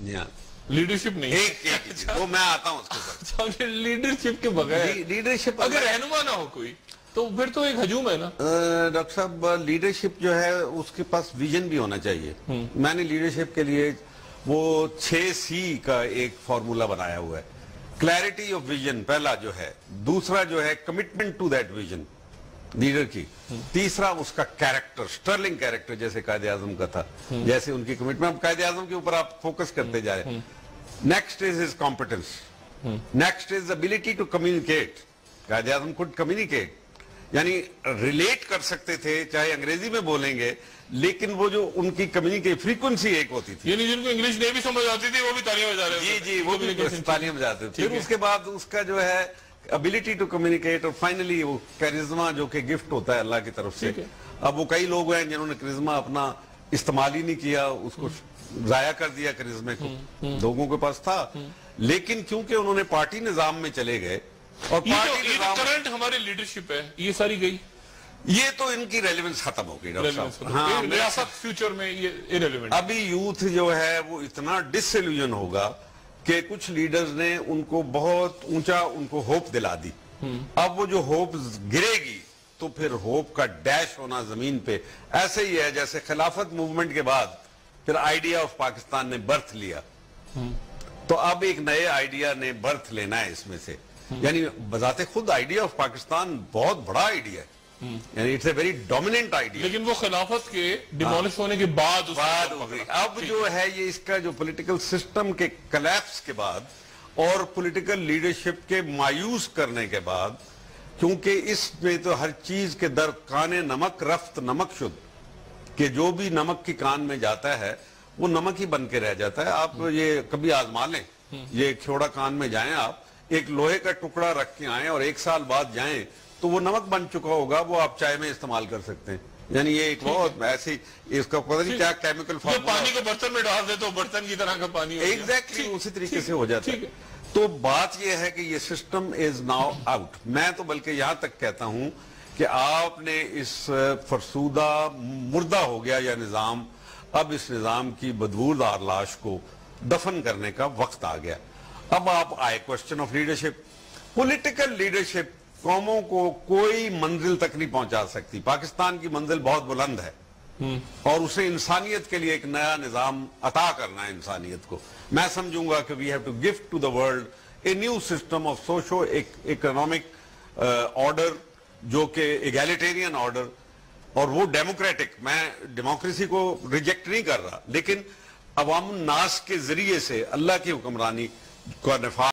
Leadership نہیں ایک وہ میں آتا ہوں اس کے اوپر. لیڈرشپ کے بغیر لیڈرشپ اگر رہنما نہ ہو کوئی تو پھر تو ایک ہجوم ہے نا. ڈاکٹر صاحب لیڈرشپ جو ہے اس کے پاس ویژن بھی ہونا چاہیے. میں نے لیڈرشپ کے لیے وہ 6C کا ایک فارمولا بنایا ہوا ہے. کلیئرٹی آف ویژن پہلا جو ہے, دوسرا جو ہے commitment to that vision leader کی, تیسرا اس کا کیریکٹر, سٹرلنگ کیریکٹر جیسے قائد اعظم کا تھا, جیسے ان کی کمٹمنٹ. قائد اعظم کے اوپر آپ فوکس کرتے جا رہے ہیں. Next is his competence, next is ability to communicate. Quaid-e-Azam could communicate, یعنی ریلیٹ کر سکتے تھے, چاہے انگریزی میں بولیں گے لیکن وہ جو ان کی کمیونیکیشن فریکوینسی ایک ہوتی تھی. یعنی جن کو انگلش نہیں بھی سمجھ آتی تھی وہ بھی تالیاں بجا رہے تھے. جی وہ بھی تالیاں بجاتے تھے. پھر اس کے بعد اس کا جو ہے ابیلٹی ٹو کمیونیکیٹ, اور فائنلی وہ کیرزما جو کہ گفٹ ہوتا ہے اللہ کی طرف سے. اب وہ کئی لوگ ہیں جنہوں نے کیرزما اپنا استعمال ہی نہیں کیا, اس کو ضائع کر دیا کیرزمے کو. لوگوں کے پاس تھا لیکن کیونکہ انہوں نے پارٹی نظام میں چلے گئے, اور یہ جو کرنٹ ہماری لیڈرشپ ہے یہ ساری گئی, یہ تو ان کی ریلیونس ختم ہو گئی ڈاکٹر صاحب. ہاں, ریاست فیوچر میں یہ irrelevant. ابھی یوتھ جو ہے وہ اتنا ڈس ایلوژن ہوگا کہ کچھ لیڈرز نے ان کو بہت اونچا ان کو ہوپ دلا دی. اب وہ جو ہوپ گرے گی تو پھر ہوپ کا ڈیش ہونا زمین پہ ایسے ہی ہے جیسے خلافت موومنٹ کے بعد پھر آئیڈیا آف پاکستان نے برتھ لیا. تو اب ایک نئے آئیڈیا نے برتھ لینا ہے اس میں سے. یعنی بذات خود آئیڈیا آف پاکستان بہت بڑا آئیڈیا ہے, یعنی it's a very dominant idea. لیکن وہ خلافت کے ڈیمولش ہونے کے بعد اب جو ہے یہ اس کا جو پولیٹیکل سسٹم کے کلیپس کے بعد اور پولیٹیکل لیڈرشپ کے مایوس کرنے کے بعد, کیونکہ اس میں تو ہر چیز کے در کان نمک رفت نمک شد, کہ جو بھی نمک کی کان میں جاتا ہے وہ نمک ہی بن کے رہ جاتا ہے. آپ یہ کبھی آزما لیں, یہ کھوڑا کان میں جائیں, آپ ایک لوہے کا ٹکڑا رکھ کے آئیں اور 1 سال بعد جائیں تو وہ نمک بن چکا ہوگا, وہ آپ چائے میں استعمال کر سکتے ہیں. یعنی یہ ایک بہت ایسی, اس کا پتہ نہیں کیا کیمیکل فارمولا, پانی کو برتن میں ڈال دے تو برتن کی طرح کا پانی ایگزیکٹلی اسی طریقے سے ہو جاتا ہے. تو بات یہ ہے کہ یہ سسٹم از ناؤ آؤٹ. میں تو بلکہ یہاں تک کہتا ہوں کہ آپ نے اس فرسودہ مردہ ہو گیا یا نظام, اب اس نظام کی بدبودار لاش کو دفن کرنے کا وقت آ گیا. اب آپ آئے question of leadership. Political leadership قوموں کو کوئی منزل تک نہیں پہنچا سکتی. پاکستان کی منزل بہت بلند ہے اور اسے انسانیت کے لیے ایک نیا نظام عطا کرنا ہے انسانیت کو. میں سمجھوں گا کہ we have to gift to the world a new system of socio economic order, جو کہ ایگیلیٹیرین آرڈر, اور وہ ڈیموکریٹک. میں ڈیموکریسی کو ریجیکٹ نہیں کر رہا, لیکن عوام الناس کے ذریعے سے اللہ کی حکمرانی کا نفاذ